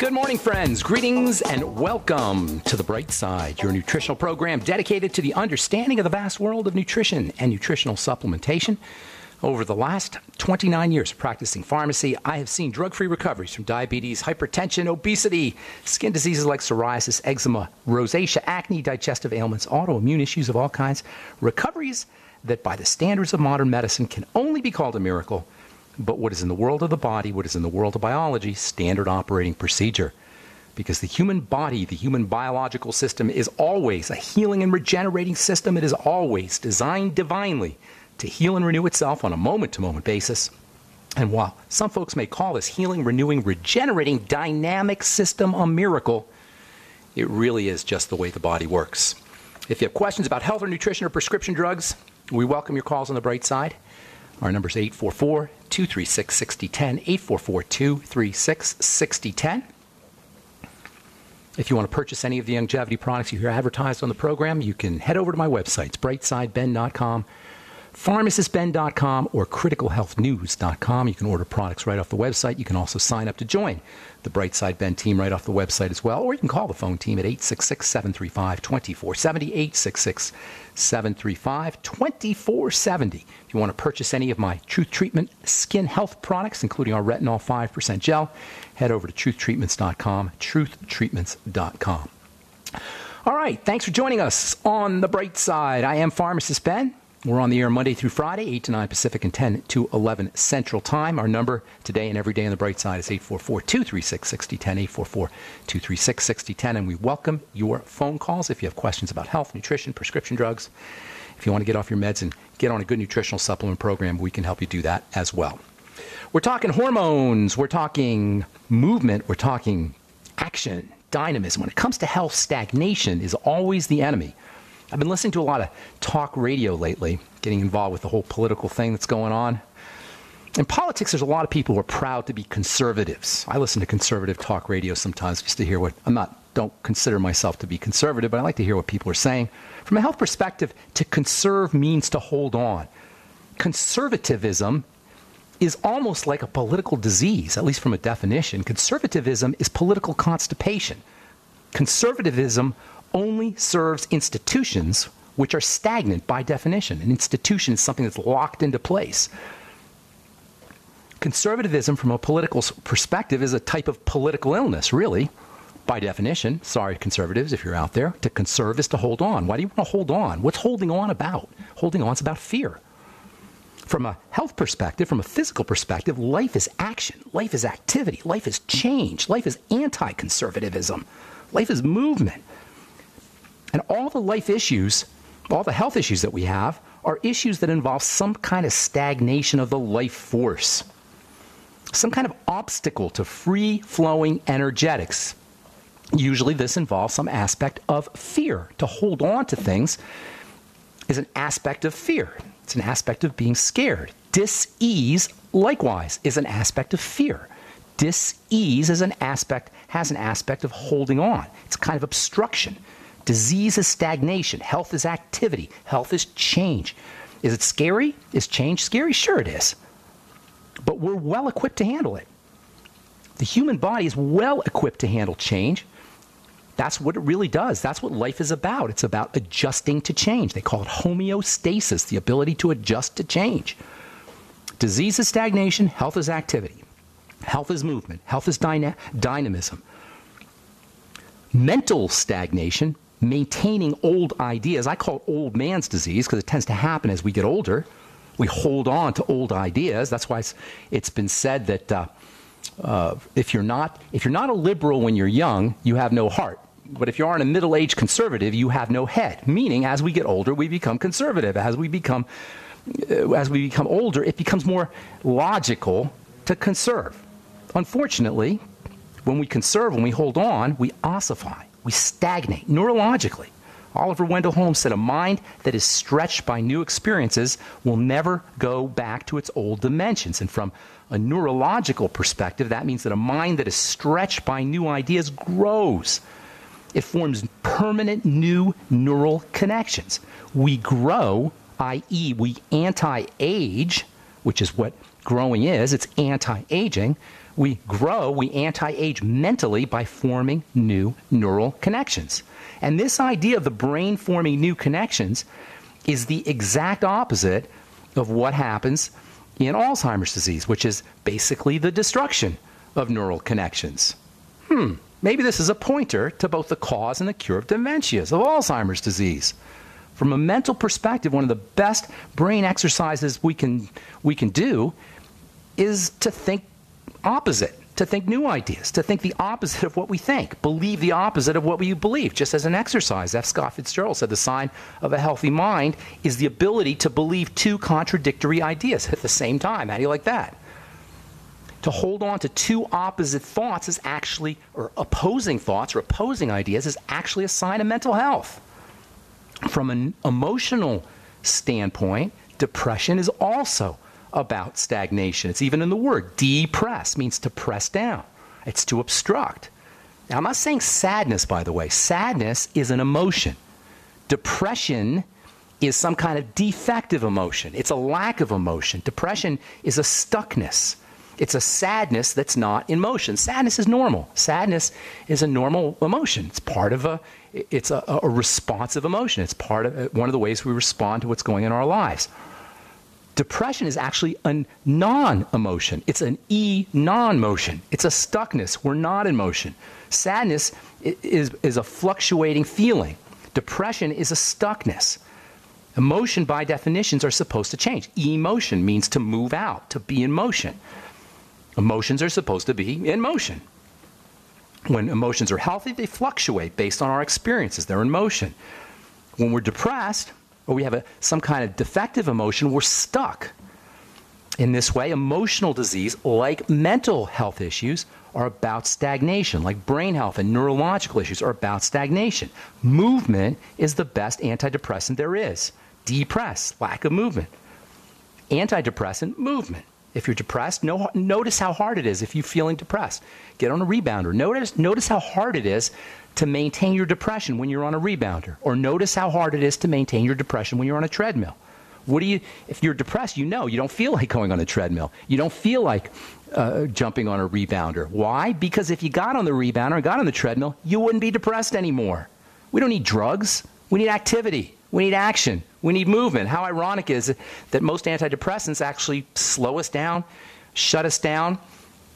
Good morning, friends. Greetings and welcome to The Bright Side, your nutritional program dedicated to the understanding of the vast world of nutrition and nutritional supplementation. Over the last 29 years of practicing pharmacy, I have seen drug-free recoveries from diabetes, hypertension, obesity, skin diseases like psoriasis, eczema, rosacea, acne, digestive ailments, autoimmune issues of all kinds. Recoveries that by the standards of modern medicine can only be called a miracle, but what is in the world of the body, what is in the world of biology, standard operating procedure. Because the human body, the human biological system is always a healing and regenerating system. It is always designed divinely to heal and renew itself on a moment-to-moment basis. And while some folks may call this healing, renewing, regenerating dynamic system a miracle, it really is just the way the body works. If you have questions about health or nutrition or prescription drugs, we welcome your calls on the Bright Side. Our number is 844-236-6010, 844-236-6010. If you want to purchase any of the longevity products you hear advertised on the program, you can head over to my websites, brightsideben.com, pharmacistben.com, or criticalhealthnews.com. You can order products right off the website. You can also sign up to join the Brightside Ben team right off the website as well, or you can call the phone team at 866-735-2470, 866-735-2470. If you want to purchase any of my Truth Treatment skin health products, including our Retinol 5% gel, head over to truthtreatments.com, truthtreatments.com. All right, thanks for joining us on The Bright Side. I am Pharmacist Ben. We're on the air Monday through Friday, 8 to 9 Pacific and 10 to 11 Central Time. Our number today and every day on The Bright Side is 844-236-6010, 844-236-6010. And we welcome your phone calls if you have questions about health, nutrition, prescription drugs. If you want to get off your meds and get on a good nutritional supplement program, we can help you do that as well. We're talking hormones. We're talking movement. We're talking action, dynamism. When it comes to health, stagnation is always the enemy. I've been listening to a lot of talk radio lately, getting involved with the whole political thing that's going on. In politics, there's a lot of people who are proud to be conservatives. I listen to conservative talk radio sometimes just to hear what don't consider myself to be conservative, but I like to hear what people are saying. From a health perspective, to conserve means to hold on. Conservatism is almost like a political disease, at least from a definition. Conservatism is political constipation. Conservatism only serves institutions which are stagnant by definition. An institution is something that's locked into place. Conservatism, from a political perspective, is a type of political illness, really, by definition. Sorry, conservatives, if you're out there. To conserve is to hold on. Why do you want to hold on? What's holding on about? Holding on is about fear. From a health perspective, from a physical perspective, life is action. Life is activity. Life is change. Life is anti-conservatism. Life is movement. And all the life issues, all the health issues that we have, are issues that involve some kind of stagnation of the life force, some kind of obstacle to free-flowing energetics. Usually this involves some aspect of fear. To hold on to things is an aspect of fear. It's an aspect of being scared. Dis-ease, likewise, is an aspect of fear. Dis-ease has an aspect of holding on. It's kind of obstruction. Disease is stagnation. Health is activity. Health is change. Is it scary? Is change scary? Sure it is. But we're well equipped to handle it. The human body is well equipped to handle change. That's what it really does. That's what life is about. It's about adjusting to change. They call it homeostasis, the ability to adjust to change. Disease is stagnation. Health is activity. Health is movement. Health is dynamism. Mental stagnation, maintaining old ideas. I call it old man's disease because it tends to happen as we get older. We hold on to old ideas. That's why it's been said that if you're not a liberal when you're young, you have no heart. But if you aren't a middle-aged conservative, you have no head. Meaning, as we get older, we become conservative. As we become older, it becomes more logical to conserve. Unfortunately, when we conserve, when we hold on, we ossify. We stagnate neurologically. Oliver Wendell Holmes said, a mind that is stretched by new experiences will never go back to its old dimensions. And from a neurological perspective, that means that a mind that is stretched by new ideas grows. It forms permanent new neural connections. We grow, i.e., we anti-age, which is what growing is. It's anti-aging. We grow, we anti-age mentally by forming new neural connections. And this idea of the brain forming new connections is the exact opposite of what happens in Alzheimer's disease, which is basically the destruction of neural connections. Maybe this is a pointer to both the cause and the cure of dementias, of Alzheimer's disease. From a mental perspective, one of the best brain exercises we can do is to think opposite, to think new ideas, to think the opposite of what we think, believe the opposite of what we believe, just as an exercise. F. Scott Fitzgerald said the sign of a healthy mind is the ability to believe two contradictory ideas at the same time. How do you like that? To hold on to two opposite thoughts is actually, or opposing thoughts or opposing ideas is actually a sign of mental health. From an emotional standpoint, depression is also about stagnation. It's even in the word. Depress means to press down. It's to obstruct. Now, I'm not saying sadness, by the way. Sadness is an emotion. Depression is some kind of defective emotion. It's a lack of emotion. Depression is a stuckness. It's a sadness that's not in motion. Sadness is normal. Sadness is a normal emotion. It's part of a responsive emotion. It's part of one of the ways we respond to what's going on in our lives. Depression is actually a non-emotion. It's an non-motion. It's a stuckness. We're not in motion. Sadness is a fluctuating feeling. Depression is a stuckness. Emotion, by definitions, are supposed to change. Emotion means to move out, to be in motion. Emotions are supposed to be in motion. When emotions are healthy, they fluctuate based on our experiences. They're in motion. When we're depressed, or we have some kind of defective emotion, we're stuck. In this way, emotional disease, like mental health issues, are about stagnation, like brain health and neurological issues are about stagnation. Movement is the best antidepressant there is. Depress, lack of movement. Antidepressant, movement. If you're depressed, notice how hard it is if you're feeling depressed. Get on a rebounder. Notice how hard it is to maintain your depression when you're on a rebounder. Or notice how hard it is to maintain your depression when you're on a treadmill. If you're depressed, you don't feel like going on a treadmill. You don't feel like jumping on a rebounder. Why? Because if you got on the rebounder and got on the treadmill, you wouldn't be depressed anymore. We don't need drugs. We need activity. We need action. We need movement. How ironic is it that most antidepressants actually slow us down, shut us down,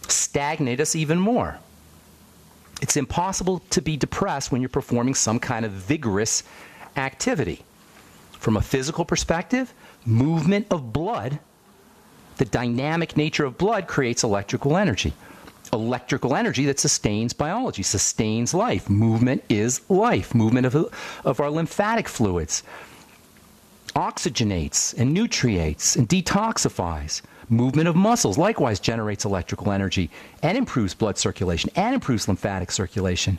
stagnate us even more? It's impossible to be depressed when you're performing some kind of vigorous activity. From a physical perspective, movement of blood, the dynamic nature of blood creates electrical energy. Electrical energy that sustains biology, sustains life. Movement is life. Movement of our lymphatic fluids oxygenates and nutriates and detoxifies. Movement of muscles likewise generates electrical energy and improves blood circulation and improves lymphatic circulation.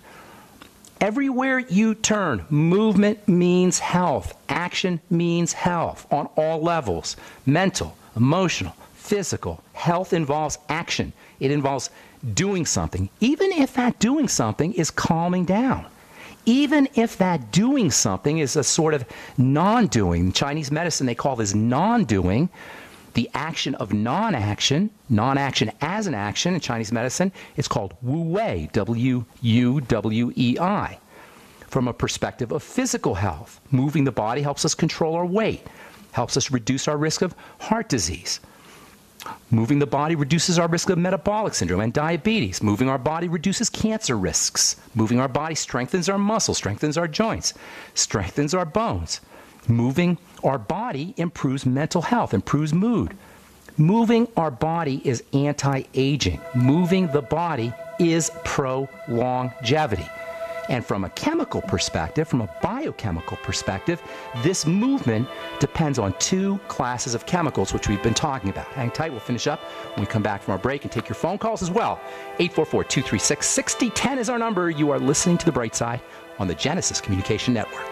Everywhere you turn, movement means health. Action means health on all levels. Mental, emotional, physical. Health involves action. It involves doing something, even if that doing something is calming down. Even if that doing something is a sort of non-doing. In Chinese medicine, they call this non-doing. The action of non-action as an action in Chinese medicine, it's called wu-wei, W-U-W-E-I. From a perspective of physical health, moving the body helps us control our weight, helps us reduce our risk of heart disease. Moving the body reduces our risk of metabolic syndrome and diabetes. Moving our body reduces cancer risks. Moving our body strengthens our muscles, strengthens our joints, strengthens our bones. Moving our body improves mental health, improves mood. Moving our body is anti-aging. Moving the body is pro-longevity. And from a chemical perspective, from a biochemical perspective, this movement depends on two classes of chemicals, which we've been talking about. Hang tight, we'll finish up when we come back from our break and take your phone calls as well. 844-236-6010 is our number. You are listening to The Bright Side on the Genesis Communication Network.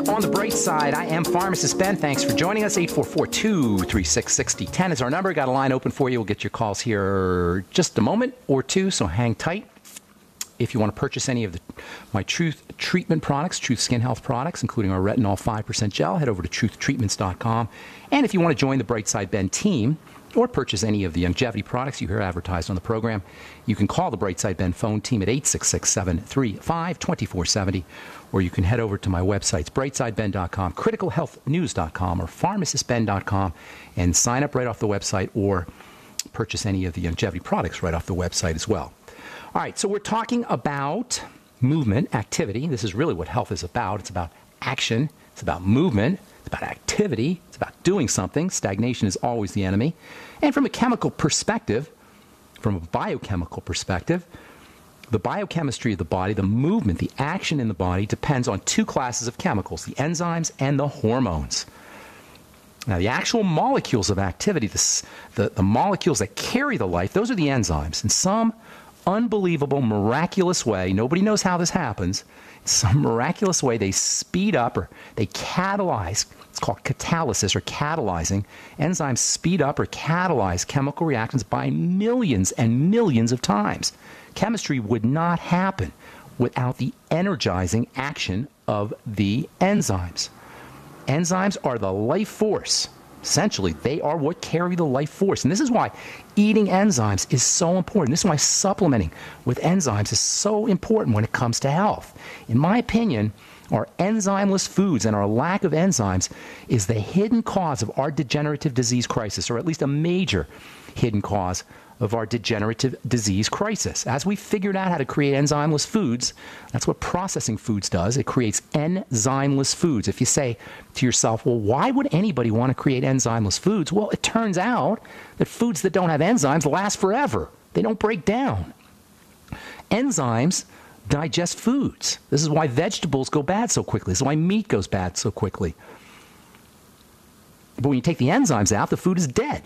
On the bright side, I am Pharmacist Ben. Thanks for joining us. 844-236-6010 is our number. Got a line open for you. We'll get your calls here just a moment or two, so hang tight. if you want to purchase any of my Truth treatment products, Truth Skin Health products, including our Retinol 5% gel, head over to truthtreatments.com. And if you want to join the Brightside Ben team or purchase any of the longevity products you hear advertised on the program, you can call the Brightside Ben phone team at 866-735-2470, or you can head over to my websites, brightsideben.com, criticalhealthnews.com, or pharmacistben.com, and sign up right off the website or purchase any of the longevity products right off the website as well. All right, so we're talking about movement, activity. This is really what health is about. It's about action. It's about movement. It's about activity. It's about doing something. Stagnation is always the enemy. And from a chemical perspective, from a biochemical perspective, the biochemistry of the body, the movement, the action in the body depends on two classes of chemicals, the enzymes and the hormones. Now, the actual molecules of activity, the molecules that carry the life, those are the enzymes. In some unbelievable, miraculous way, nobody knows how this happens, in some miraculous way, they speed up or they catalyze. It's called catalysis or catalyzing. Enzymes speed up or catalyze chemical reactions by millions and millions of times. Chemistry would not happen without the energizing action of the enzymes. Enzymes are the life force. Essentially, they are what carry the life force. And this is why eating enzymes is so important. This is why supplementing with enzymes is so important when it comes to health. In my opinion, our enzymeless foods and our lack of enzymes is the hidden cause of our degenerative disease crisis, or at least a major hidden cause of our degenerative disease crisis. As we figured out how to create enzymeless foods, that's what processing foods does. It creates enzymeless foods. If you say to yourself, well, why would anybody want to create enzymeless foods? Well, it turns out that foods that don't have enzymes last forever. They don't break down. Enzymes digest foods. This is why vegetables go bad so quickly. This is why meat goes bad so quickly. But when you take the enzymes out, the food is dead.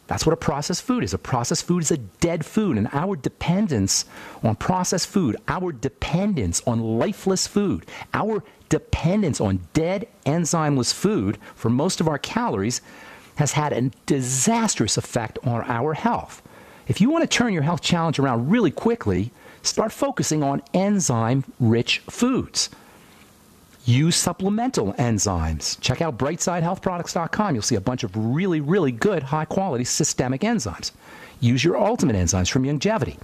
That's what a processed food is. A processed food is a dead food, and our dependence on processed food, our dependence on lifeless food, our dependence on dead enzymeless food for most of our calories has had a disastrous effect on our health. If you want to turn your health challenge around really quickly, start focusing on enzyme-rich foods. Use supplemental enzymes. Check out brightsidehealthproducts.com. You'll see a bunch of really, really good, high-quality systemic enzymes. Use your ultimate enzymes from longevity.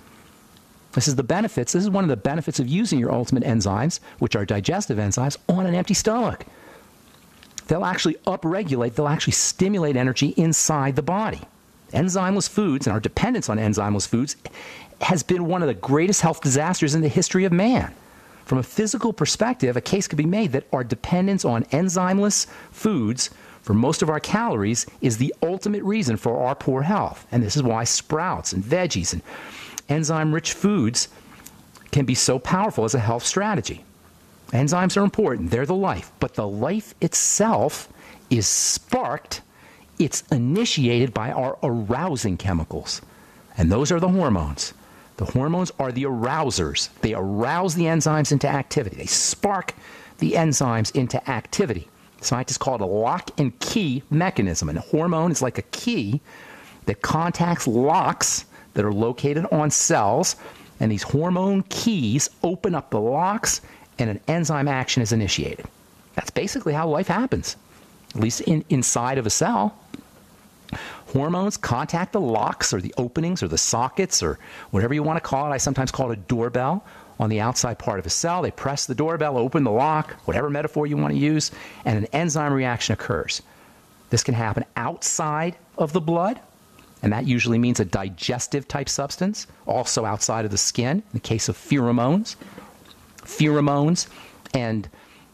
This is the benefits. This is one of the benefits of using your ultimate enzymes, which are digestive enzymes, on an empty stomach. They'll actually upregulate, they'll actually stimulate energy inside the body. Enzymeless foods and our dependence on enzymeless foods has been one of the greatest health disasters in the history of man. From a physical perspective, a case could be made that our dependence on enzymeless foods for most of our calories is the ultimate reason for our poor health. And this is why sprouts and veggies and enzyme-rich foods can be so powerful as a health strategy. Enzymes are important. They're the life. But the life itself is sparked. It's initiated by our arousing chemicals. And those are the hormones. The hormones are the arousers. They arouse the enzymes into activity. They spark the enzymes into activity. Scientists call it a lock and key mechanism. And a hormone is like a key that contacts locks that are located on cells. And these hormone keys open up the locks and an enzyme action is initiated. That's basically how life happens, at least inside of a cell. Hormones contact the locks or the openings or the sockets or whatever you want to call it. I sometimes call it a doorbell on the outside part of a cell. They press the doorbell, open the lock, whatever metaphor you want to use, and an enzyme reaction occurs. This can happen outside of the blood, and that usually means a digestive type substance, also outside of the skin, in the case of pheromones. Pheromones and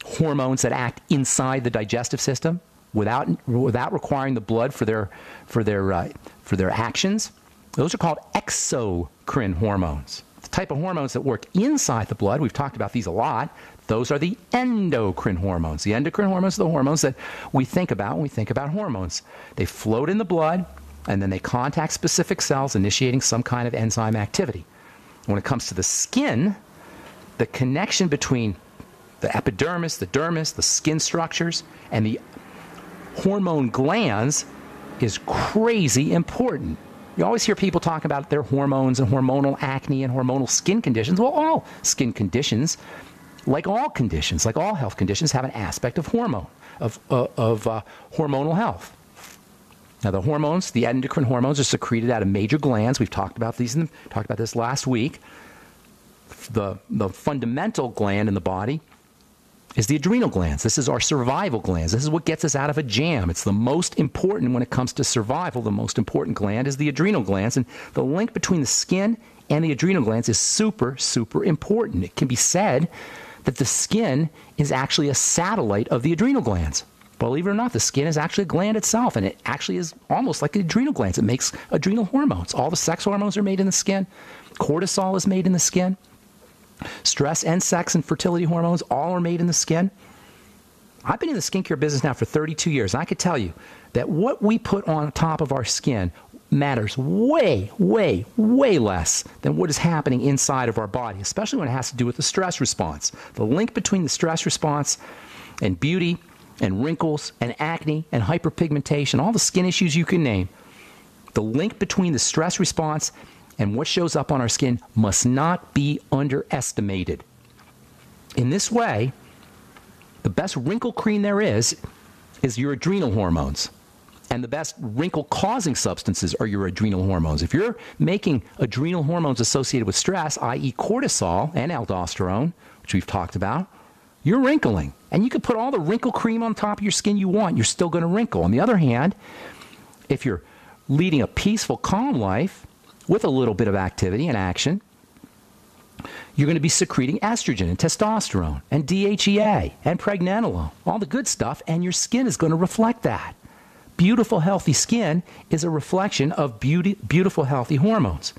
hormones that act inside the digestive system without requiring the blood for their actions. Those are called exocrine hormones. The type of hormones that work inside the blood, we've talked about these a lot, those are the endocrine hormones. The endocrine hormones are the hormones that we think about when we think about hormones. They float in the blood, and then they contact specific cells, initiating some kind of enzyme activity. When it comes to the skin, the connection between the epidermis, the dermis, the skin structures, and the hormone glands is crazy important. You always hear people talk about their hormones and hormonal acne and hormonal skin conditions. Well, all skin conditions, like all health conditions, have an aspect of hormonal health. Now, the hormones, the endocrine hormones, are secreted out of major glands. We've talked about these. Talked about this last week. The fundamental gland in the body is the adrenal glands. This is our survival glands. This is what gets us out of a jam. It's the most important when it comes to survival. The most important gland is the adrenal glands, and the link between the skin and the adrenal glands is super, super important. It can be said that the skin is actually a satellite of the adrenal glands. Believe it or not, the skin is actually a gland itself, and it actually is almost like adrenal glands. It makes adrenal hormones. All the sex hormones are made in the skin. Cortisol is made in the skin. Stress and sex and fertility hormones all are made in the skin. I've been in the skincare business now for 32 years, and I could tell you that what we put on top of our skin matters way, way, way less than what is happening inside of our body, especially when it has to do with the stress response. The link between the stress response and beauty and wrinkles and acne and hyperpigmentation, all the skin issues you can name, the link between the stress response and what shows up on our skin must not be underestimated. In this way, the best wrinkle cream there is your adrenal hormones. And the best wrinkle-causing substances are your adrenal hormones. If you're making adrenal hormones associated with stress, i.e. cortisol and aldosterone, which we've talked about, you're wrinkling. And you can put all the wrinkle cream on top of your skin you want. You're still going to wrinkle. On the other hand, if you're leading a peaceful, calm life with a little bit of activity and action, you're going to be secreting estrogen and testosterone and DHEA and pregnenolone, all the good stuff, and your skin is going to reflect that. Beautiful, healthy skin is a reflection of beautiful, healthy hormones.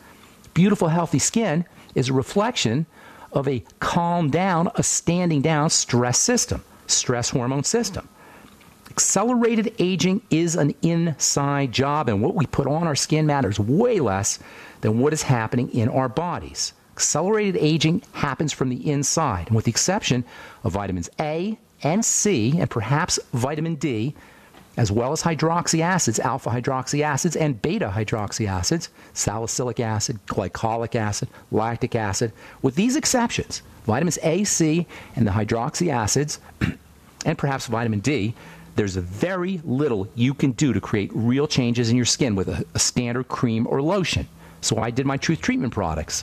Beautiful, healthy skin is a reflection of a calm down, a standing down stress system, stress hormone system. Accelerated aging is an inside job, and what we put on our skin matters way less than what is happening in our bodies. Accelerated aging happens from the inside, and with the exception of vitamins A and C, and perhaps vitamin D, as well as hydroxy acids, alpha hydroxy acids and beta hydroxy acids, salicylic acid, glycolic acid, lactic acid. With these exceptions, vitamins A, C, and the hydroxy acids, and perhaps vitamin D, there's very little you can do to create real changes in your skin with a standard cream or lotion. So I did my Truth Treatment products.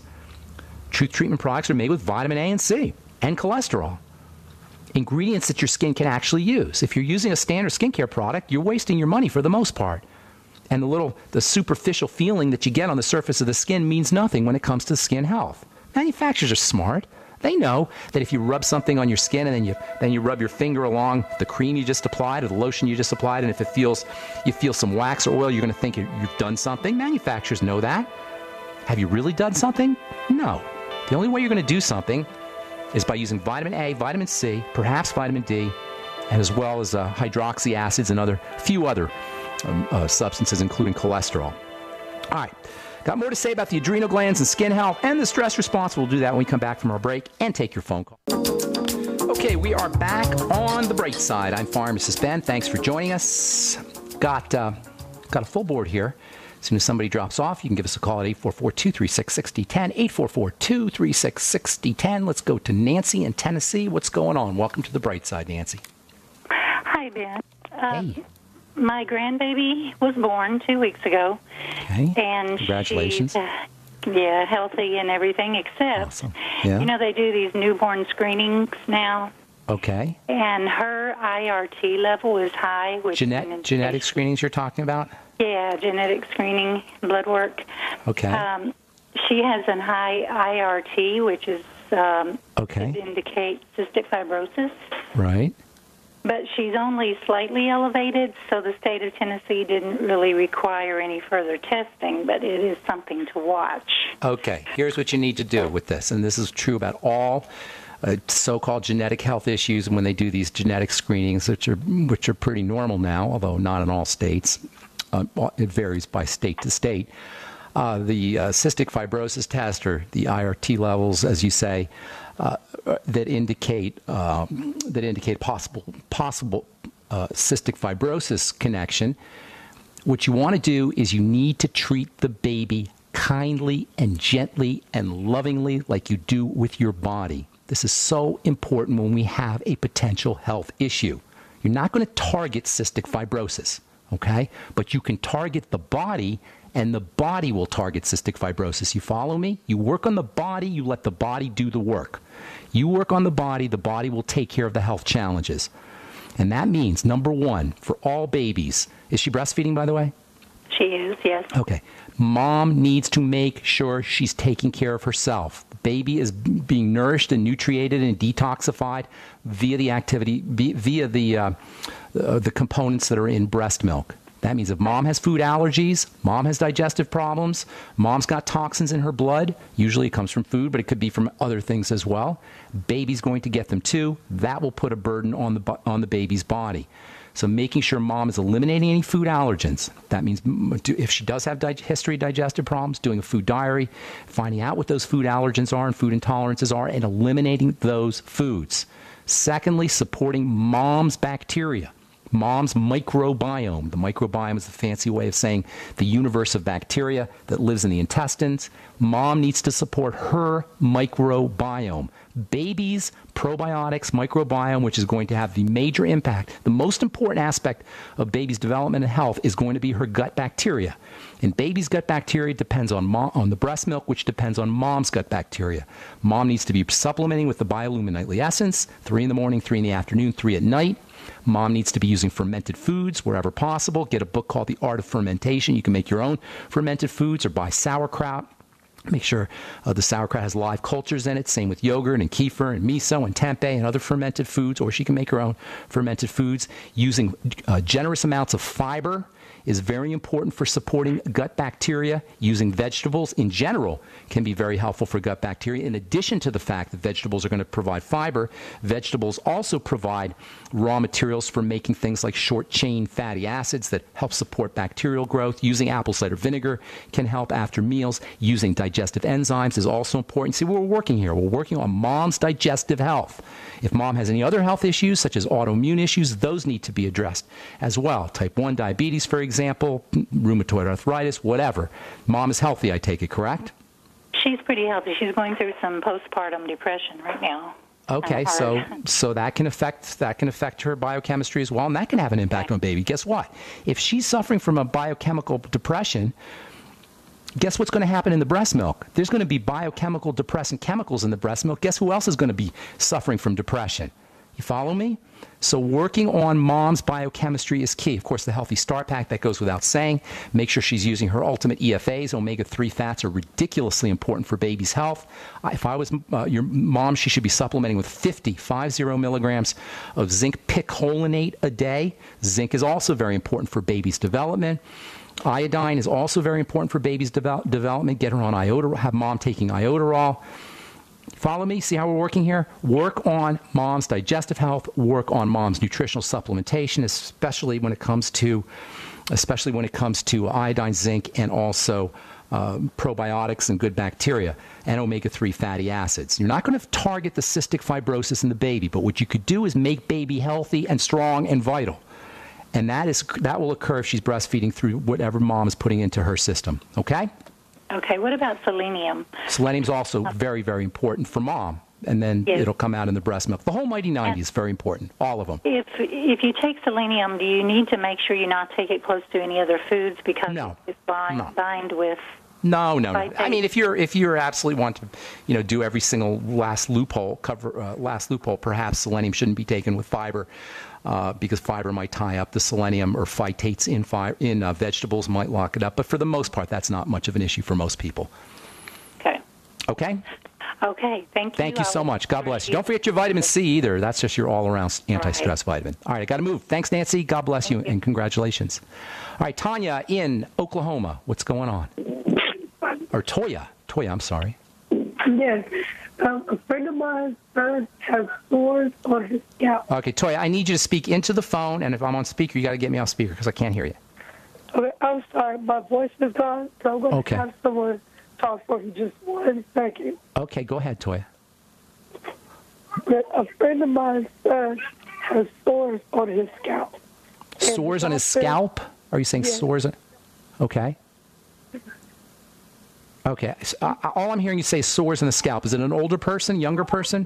Truth Treatment products are made with vitamin A and C and cholesterol. Ingredients that your skin can actually use. If you're using a standard skincare product, you're wasting your money for the most part. And the superficial feeling that you get on the surface of the skin means nothing when it comes to skin health. Manufacturers are smart. They know that if you rub something on your skin and then you rub your finger along the cream you just applied or the lotion you just applied, and if you feel some wax or oil, you're going to think you've done something. Manufacturers know that. Have you really done something? No. The only way you're going to do something is by using vitamin A, vitamin C, perhaps vitamin D, and as well as hydroxy acids and few other substances, including cholesterol. All right. Got more to say about the adrenal glands and skin health and the stress response. We'll do that when we come back from our break and take your phone call. Okay, we are back on the bright side. I'm Pharmacist Ben. Thanks for joining us. Got a full board here. As soon as somebody drops off, you can give us a call at 844-236-6010, 844-236-6010. Let's go to Nancy in Tennessee. What's going on? Welcome to the bright side, Nancy. Hi, Ben. Hey. My grandbaby was born 2 weeks ago. Okay. And congratulations. She's, healthy and everything, except, awesome. Yeah. They do these newborn screenings now. Okay. And her IRT level is high. Which genetic screenings you're talking about? Yeah, genetic screening, blood work. Okay. She has a high IRT, which is it indicates cystic fibrosis. Right. But she's only slightly elevated, so the state of Tennessee didn't really require any further testing, but it is something to watch. Okay. Here's what you need to do with this, and this is true about all so-called genetic health issues when they do these genetic screenings, which are pretty normal now, although not in all states. It varies by state to state. The cystic fibrosis test, or the IRT levels, as you say, that indicate possible cystic fibrosis connection, what you want to do is you need to treat the baby kindly and gently and lovingly like you do with your body. This is so important when we have a potential health issue. You're not going to target cystic fibrosis, okay? But you can target the body, and the body will target cystic fibrosis. You follow me? You work on the body, you let the body do the work. You work on the body will take care of the health challenges. And that means, number one, for all babies, is she breastfeeding, by the way? She is, yes. Okay. Mom needs to make sure she's taking care of herself. The baby is being nourished and nutriated and detoxified via the activity, via the components that are in breast milk. That means if mom has food allergies, mom has digestive problems, mom's got toxins in her blood, usually it comes from food, but it could be from other things as well, baby's going to get them too. That will put a burden on the baby's body. So making sure mom is eliminating any food allergens. That means if she does have history of digestive problems, doing a food diary, finding out what those food allergens are and food intolerances are, and eliminating those foods. Secondly, supporting mom's bacteria. Mom's microbiome. The microbiome is a fancy way of saying the universe of bacteria that lives in the intestines. Mom needs to support her microbiome. Baby's probiotics, microbiome, which is going to have the major impact. The most important aspect of baby's development and health is going to be her gut bacteria. And baby's gut bacteria depends on the breast milk, which depends on mom's gut bacteria. Mom needs to be supplementing with the Biolumin Nightly Essence, 3 in the morning, 3 in the afternoon, 3 at night. Mom needs to be using fermented foods wherever possible. Get a book called The Art of Fermentation. You can make your own fermented foods or buy sauerkraut. Make sure the sauerkraut has live cultures in it. Same with yogurt and kefir and miso and tempeh and other fermented foods. Or she can make her own fermented foods. Using generous amounts of fiber is very important for supporting gut bacteria. Using vegetables in general can be very helpful for gut bacteria. In addition to the fact that vegetables are going to provide fiber, vegetables also provide raw materials for making things like short-chain fatty acids that help support bacterial growth. Using apple cider vinegar can help after meals. Using digestive enzymes is also important. See, we're working here. We're working on mom's digestive health. If mom has any other health issues, such as autoimmune issues, those need to be addressed as well. Type 1 diabetes, for example, rheumatoid arthritis, whatever. Mom is healthy, I take it, correct? She's pretty healthy. She's going through some postpartum depression right now. Okay, so that can affect her biochemistry as well, and that can have an impact on baby. Guess what? If she's suffering from a biochemical depression, guess what's going to happen in the breast milk? There's going to be biochemical depressant chemicals in the breast milk. Guess who else is going to be suffering from depression? You follow me? So working on mom's biochemistry is key. Of course, the Healthy Start Pack, that goes without saying. Make sure she's using her ultimate EFAs. Omega-3 fats are ridiculously important for baby's health. If I was your mom, she should be supplementing with 50 milligrams of zinc picolinate a day. Zinc is also very important for baby's development. Iodine is also very important for baby's development. Get her on iodoral. Have mom taking iodoral. Follow me? See how we're working here? Work on mom's digestive health. Work on mom's nutritional supplementation, especially when it comes to iodine, zinc, and also probiotics and good bacteria and omega-3 fatty acids. You're not going to target the cystic fibrosis in the baby, but what you could do is make baby healthy and strong and vital. And that will occur if she's breastfeeding through whatever mom is putting into her system. Okay? Okay, what about selenium? Selenium is also very, very important for mom, and then it'll come out in the breast milk. The whole Mighty 90 is very important, all of them. If you take selenium, do you need to make sure you not take it close to any other foods because it's bind with... No. I mean, if you're absolutely want to, do every single last loophole, perhaps selenium shouldn't be taken with fiber. Because fiber might tie up the selenium, or phytates in vegetables might lock it up. But for the most part, that's not much of an issue for most people. Okay. Okay? Okay, thank you. Thank you so much. God bless you. Don't forget your vitamin C either. That's just your all-around anti-stress vitamin. All right, I got to move. Thanks, Nancy. God bless you, and congratulations. All right, Tanya in Oklahoma. What's going on? Or Toya. Toya, I'm sorry. Yes. A friend of mine's son has sores on his scalp. Okay, Toya, I need you to speak into the phone, and if I'm on speaker, you got to get me off speaker because I can't hear you. Okay, I'm sorry. My voice is gone, so I'm going to have someone talk for you just 1 second. Okay, go ahead, Toya. A friend of mine's son has sores on his scalp. Sores on his scalp? Are you saying Yeah. sores? Okay. Okay. So, all I'm hearing you say is sores in the scalp. Is it an older person, younger person?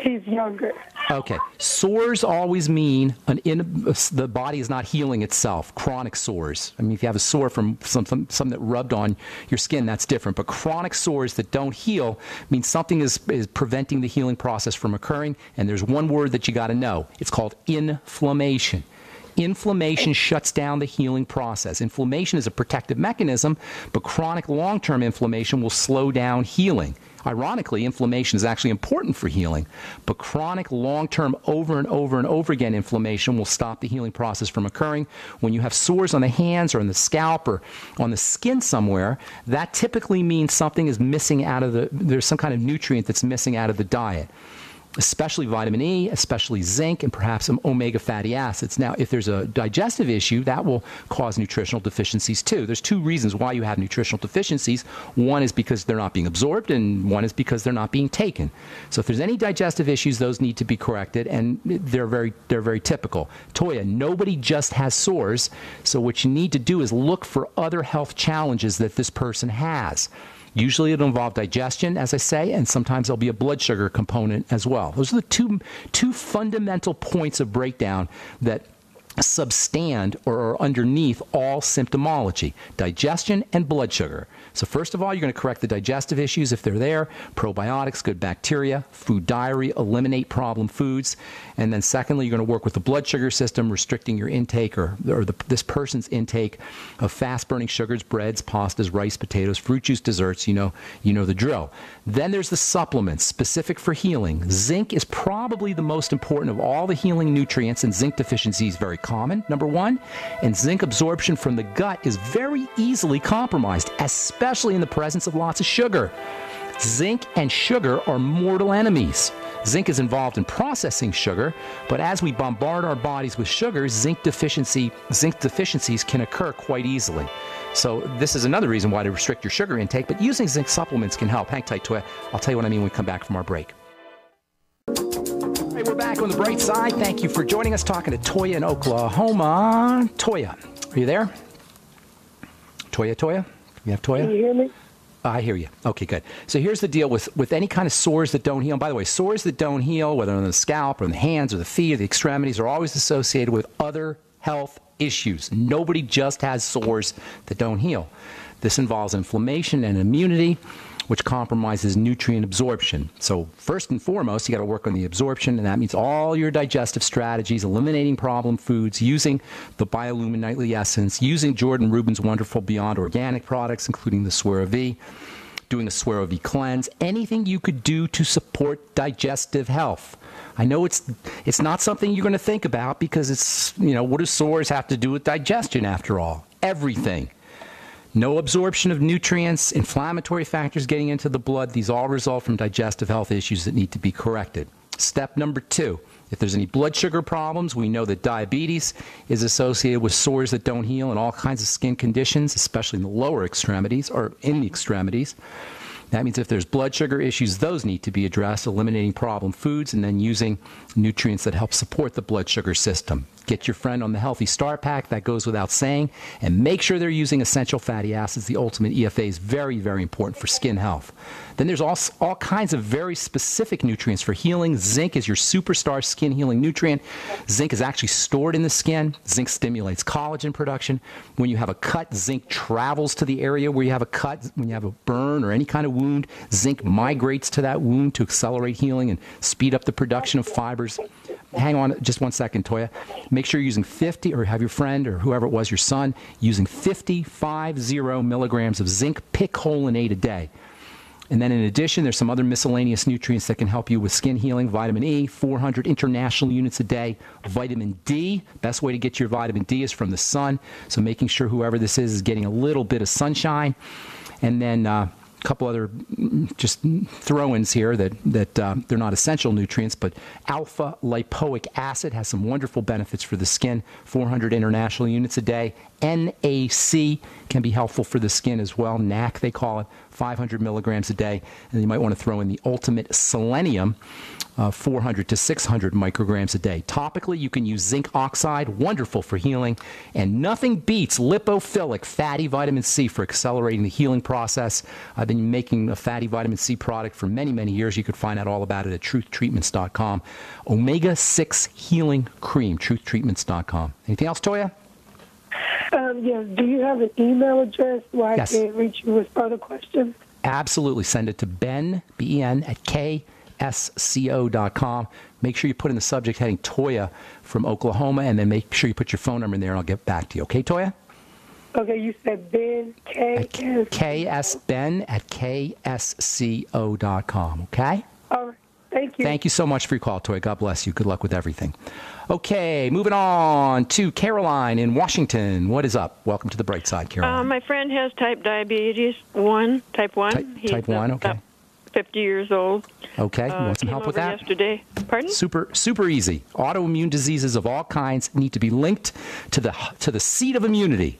He's younger. Okay. Sores always mean the body is not healing itself. Chronic sores. I mean, if you have a sore from something that rubbed on your skin, that's different. But chronic sores that don't heal means something is preventing the healing process from occurring. And there's one word that you got to know. It's called inflammation. Inflammation shuts down the healing process. Inflammation is a protective mechanism, but chronic long-term inflammation will slow down healing. Ironically, inflammation is actually important for healing, but chronic long-term over and over and over again inflammation will stop the healing process from occurring. When you have sores on the hands or on the scalp or on the skin somewhere, that typically means something is missing there's some kind of nutrient that's missing out of the diet. Especially vitamin E, especially zinc, and perhaps some omega fatty acids. Now, if there's a digestive issue, that will cause nutritional deficiencies too. There's two reasons why you have nutritional deficiencies. One is because they're not being absorbed, and one is because they're not being taken. So if there's any digestive issues, those need to be corrected, and they're very typical. Toya, nobody just has sores, so what you need to do is look for other health challenges that this person has. Usually it'll involve digestion, as I say, and sometimes there'll be a blood sugar component as well. Those are the two fundamental points of breakdown that substand or are underneath all symptomology: digestion and blood sugar. So first of all, you're going to correct the digestive issues if they're there: probiotics, good bacteria, food diary, eliminate problem foods. And then secondly, you're going to work with the blood sugar system, restricting your intake or this person's intake of fast-burning sugars, breads, pastas, rice, potatoes, fruit juice, desserts. You know the drill. Then there's the supplements specific for healing. Zinc is probably the most important of all the healing nutrients, and zinc deficiency is very common, number one. And zinc absorption from the gut is very easily compromised, especially in the presence of lots of sugar. Zinc and sugar are mortal enemies. Zinc is involved in processing sugar, but as we bombard our bodies with sugar, zinc deficiencies can occur quite easily. So this is another reason why to restrict your sugar intake, but using zinc supplements can help. Hang tight, Toya. I'll tell you what I mean when we come back from our break. All right, we're back on the bright side. Thank you for joining us, talking to Toya in Oklahoma. Toya, are you there? Toya? You have Toya? Can you hear me? I hear you. Okay, good. So here's the deal with any kind of sores that don't heal. And by the way, sores that don't heal, whether on the scalp or on the hands or the feet or the extremities, are always associated with other health issues. Nobody just has sores that don't heal. This involves inflammation and immunity, which compromises nutrient absorption. So first and foremost, you got to work on the absorption, and that means all your digestive strategies, eliminating problem foods, using the Biolumin Nightly Essence, using Jordan Rubin's wonderful Beyond Organic products, including the Swero V, doing a Swero V cleanse, anything you could do to support digestive health. I know it's not something you're going to think about because it's, what do sores have to do with digestion after all? Everything. No absorption of nutrients, inflammatory factors getting into the blood. These all result from digestive health issues that need to be corrected. Step number 2, if there's any blood sugar problems, we know that diabetes is associated with sores that don't heal and all kinds of skin conditions, especially in the lower extremities or in the extremities. That means if there's blood sugar issues, those need to be addressed, eliminating problem foods and then using nutrients that help support the blood sugar system. Get your friend on the Healthy Start Pack, that goes without saying, and make sure they're using essential fatty acids. The ultimate EFA is very, very important for skin health. Then there's all kinds of very specific nutrients for healing. Zinc is your superstar skin healing nutrient. Zinc is actually stored in the skin. Zinc stimulates collagen production. When you have a cut, zinc travels to the area where you have a cut. When you have a burn or any kind of wound, zinc migrates to that wound to accelerate healing and speed up the production of fibers. Hang on just one second, Toya. Make sure you're using 50, or have your friend or whoever it was, your son, using 50 milligrams of zinc picolinate a day. And then in addition, there's some other miscellaneous nutrients that can help you with skin healing. Vitamin E, 400 international units a day. Vitamin D, best way to get your vitamin D is from the sun. So making sure whoever this is getting a little bit of sunshine. And then a couple other just throw-ins here that they're not essential nutrients, but alpha lipoic acid has some wonderful benefits for the skin, 400 international units a day. NAC can be helpful for the skin as well. NAC, they call it, 500 milligrams a day. And you might want to throw in the Ultimate Selenium, 400 to 600 micrograms a day. Topically, you can use zinc oxide, wonderful for healing, and nothing beats lipophilic fatty vitamin C for accelerating the healing process. I've been making a fatty vitamin C product for many, many years. You could find out all about it at truthtreatments.com. Omega-6 Healing Cream, truthtreatments.com. Anything else, Toya? Yes. Do you have an email address where I can reach you with further questions? Absolutely. Send it to Ben, B-E-N, at ksco.com. Make sure you put in the subject heading Toya from Oklahoma, and then make sure you put your phone number in there, and I'll get back to you. Okay, Toya? Okay, you said Ben, Ben at ksco.com, okay? All right. Thank you. Thank you so much for your call, Toya. God bless you. Good luck with everything. Okay, moving on to Caroline in Washington. What is up? Welcome to the bright side, Caroline. My friend has type 1. Type 1. He's type 1, okay. 50 years old. Okay, you want some help with that? Yesterday. Pardon? Super easy. Autoimmune diseases of all kinds need to be linked to the seat of immunity.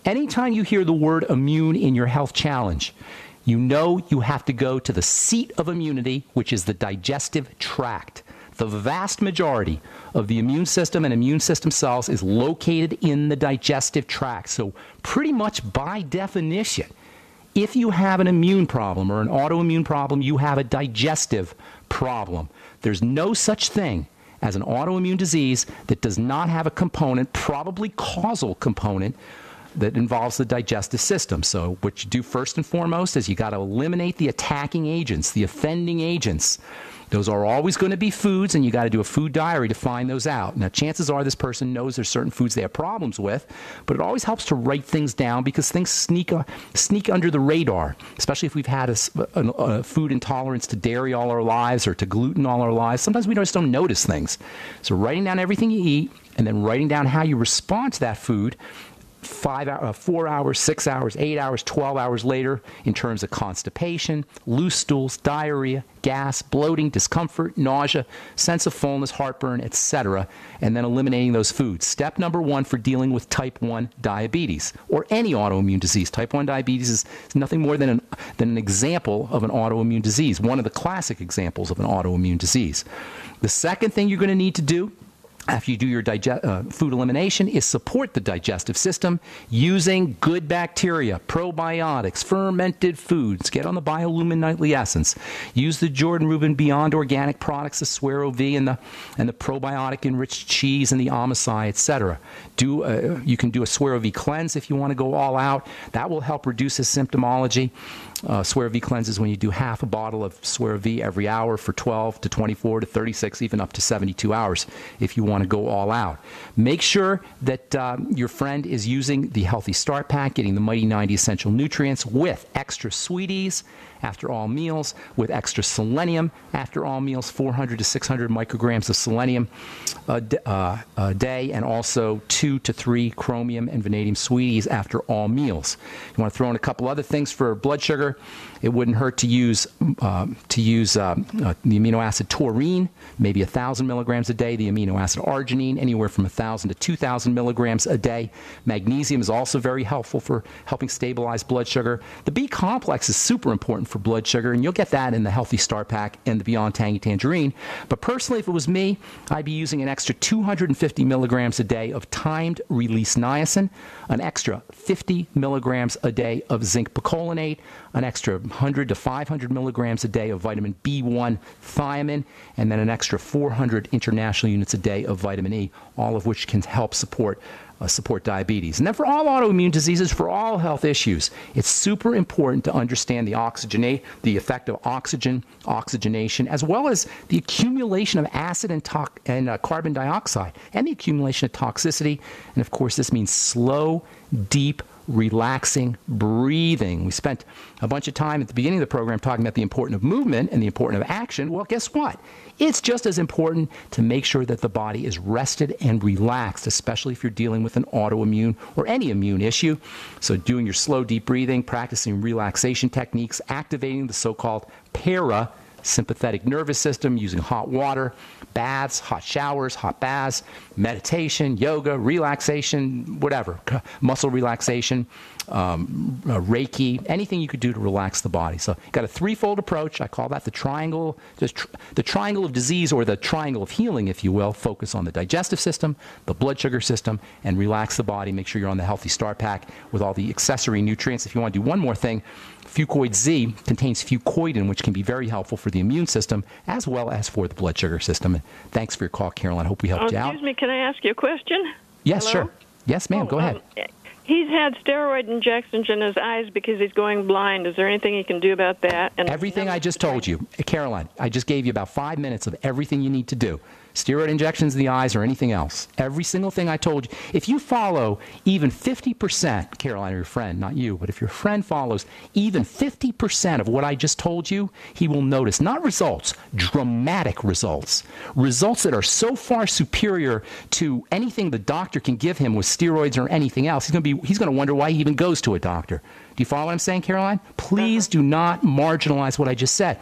Anytime you hear the word immune in your health challenge, you know you have to go to the seat of immunity, which is the digestive tract. The vast majority of the immune system and immune system cells is located in the digestive tract. So pretty much by definition, if you have an immune problem or an autoimmune problem, you have a digestive problem. There's no such thing as an autoimmune disease that does not have a component, probably causal component, that involves the digestive system. So what you do first and foremost is you got to eliminate the attacking agents, the offending agents. Those are always going to be foods, and you got to do a food diary to find those out. Now, chances are this person knows there's certain foods they have problems with, but it always helps to write things down because things sneak under the radar, especially if we've had a food intolerance to dairy all our lives or to gluten all our lives. Sometimes we just don't notice things. So writing down everything you eat and then writing down how you respond to that food 4 hours, 6 hours, 8 hours, 12 hours later in terms of constipation, loose stools, diarrhea, gas, bloating, discomfort, nausea, sense of fullness, heartburn, etc., and then eliminating those foods. Step number 1 for dealing with type 1 diabetes or any autoimmune disease. Type 1 diabetes is nothing more than an example of an autoimmune disease, one of the classic examples of an autoimmune disease. The second thing you're going to need to do after you do your food elimination is support the digestive system using good bacteria, probiotics, fermented foods. Get on the Biolumin Nightly Essence. Use the Jordan Rubin Beyond Organic products, the Suero V and the probiotic-enriched cheese and the Amosai, etc. You can do a Suero V cleanse if you want to go all out. That will help reduce his symptomology. Suero V cleanse is when you do half a bottle of Suero V every hour for 12 to 24 to 36, even up to 72 hours if you want to go all out. Make sure that your friend is using the Healthy Start Pack, getting the Mighty 90 essential nutrients with extra sweeties after all meals, with extra selenium after all meals, 400 to 600 micrograms of selenium a day, and also 2 to 3 chromium and vanadium sweeties after all meals. You want to throw in a couple other things for blood sugar. It wouldn't hurt to use the amino acid taurine, maybe 1,000 milligrams a day, the amino acid arginine, anywhere from 1,000 to 2,000 milligrams a day. Magnesium is also very helpful for helping stabilize blood sugar. The B complex is super important for blood sugar, and you'll get that in the Healthy Start Pack and the Beyond Tangy Tangerine. But personally, if it was me, I'd be using an extra 250 milligrams a day of timed release niacin, an extra 50 milligrams a day of zinc picolinate, an extra 100 to 500 milligrams a day of vitamin B1 thiamine, and then an extra 400 international units a day of vitamin E, all of which can help support diabetes. And then for all autoimmune diseases, for all health issues, it's super important to understand the effect of oxygenation, as well as the accumulation of acid and carbon dioxide, and the accumulation of toxicity. And of course, this means slow, deep, relaxing breathing. We spent a bunch of time at the beginning of the program talking about the importance of movement and the importance of action. Well, guess what? It's just as important to make sure that the body is rested and relaxed, especially if you're dealing with an autoimmune or any immune issue. So doing your slow, deep breathing, practicing relaxation techniques, activating the so-called sympathetic nervous system using hot water, baths, hot showers, hot baths, meditation, yoga, relaxation, whatever, muscle relaxation, Reiki, anything you could do to relax the body. So got a threefold approach. I call that the triangle, the triangle of disease, or the triangle of healing, if you will. Focus on the digestive system, the blood sugar system, and relax the body. Make sure you're on the Healthy Start Pack with all the accessory nutrients. If you want to do one more thing, Fucoid Z contains fucoidin, which can be very helpful for the immune system as well as for the blood sugar system. And thanks for your call, Caroline. I hope we helped you out. Excuse me, can I ask you a question? Yes, Hello? sure. Yes, ma'am. Go ahead. He's had steroid injections in his eyes because he's going blind. Is there anything he can do about that? And everything I just told you, Caroline, I just gave you about 5 minutes of everything you need to do. Steroid injections in the eyes or anything else. Every single thing I told you. If you follow even 50%, Caroline, your friend, not you, but if your friend follows even 50% of what I just told you, he will notice, not results, dramatic results. Results that are so far superior to anything the doctor can give him with steroids or anything else. He's going to wonder why he even goes to a doctor. Do you follow what I'm saying, Caroline? Please do not marginalize what I just said.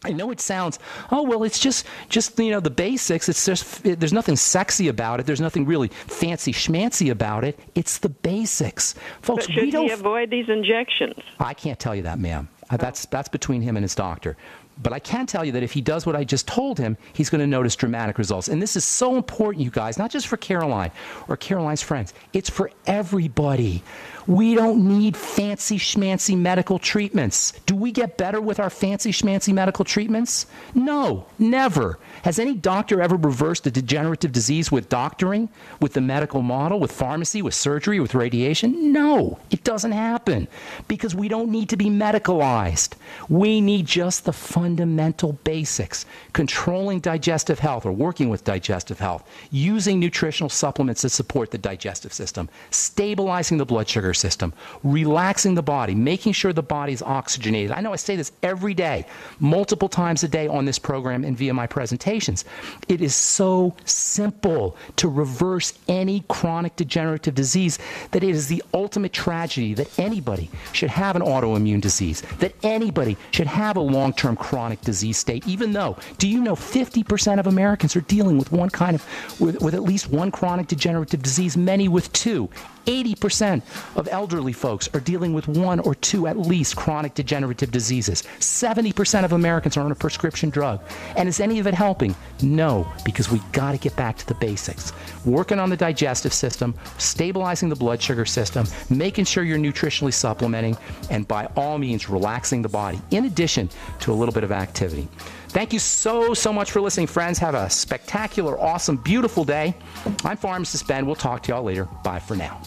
I know it sounds, oh, well, it's just the basics. It's just, there's nothing sexy about it. There's nothing really fancy schmancy about it. It's the basics. Folks, but should he avoid these injections? I can't tell you that, ma'am. That's between him and his doctor. But I can tell you that if he does what I just told him, he's going to notice dramatic results. And this is so important, you guys, not just for Caroline or Caroline's friends. It's for everybody. We don't need fancy schmancy medical treatments. Do we get better with our fancy schmancy medical treatments? No, never. Has any doctor ever reversed a degenerative disease with doctoring, with the medical model, with pharmacy, with surgery, with radiation? No, it doesn't happen because we don't need to be medicalized. We need just the fundamental basics. Controlling digestive health or working with digestive health, using nutritional supplements that support the digestive system, stabilizing the blood sugar system, relaxing the body, making sure the body is oxygenated. I know I say this every day, multiple times a day on this program and via my presentations. It is so simple to reverse any chronic degenerative disease that it is the ultimate tragedy that anybody should have an autoimmune disease, that anybody should have a long-term chronic disease state, even though, do you know 50% of Americans are dealing with one kind of, with at least one chronic degenerative disease, many with two. 80% of elderly folks are dealing with one or two at least chronic degenerative diseases. 70% of Americans are on a prescription drug. And is any of it helping? No, because we got to get back to the basics. Working on the digestive system, stabilizing the blood sugar system, making sure you're nutritionally supplementing, and by all means relaxing the body, in addition to a little bit of activity. Thank you so much for listening, friends. Have a spectacular, awesome, beautiful day. I'm Pharmacist Ben. We'll talk to y'all later. Bye for now.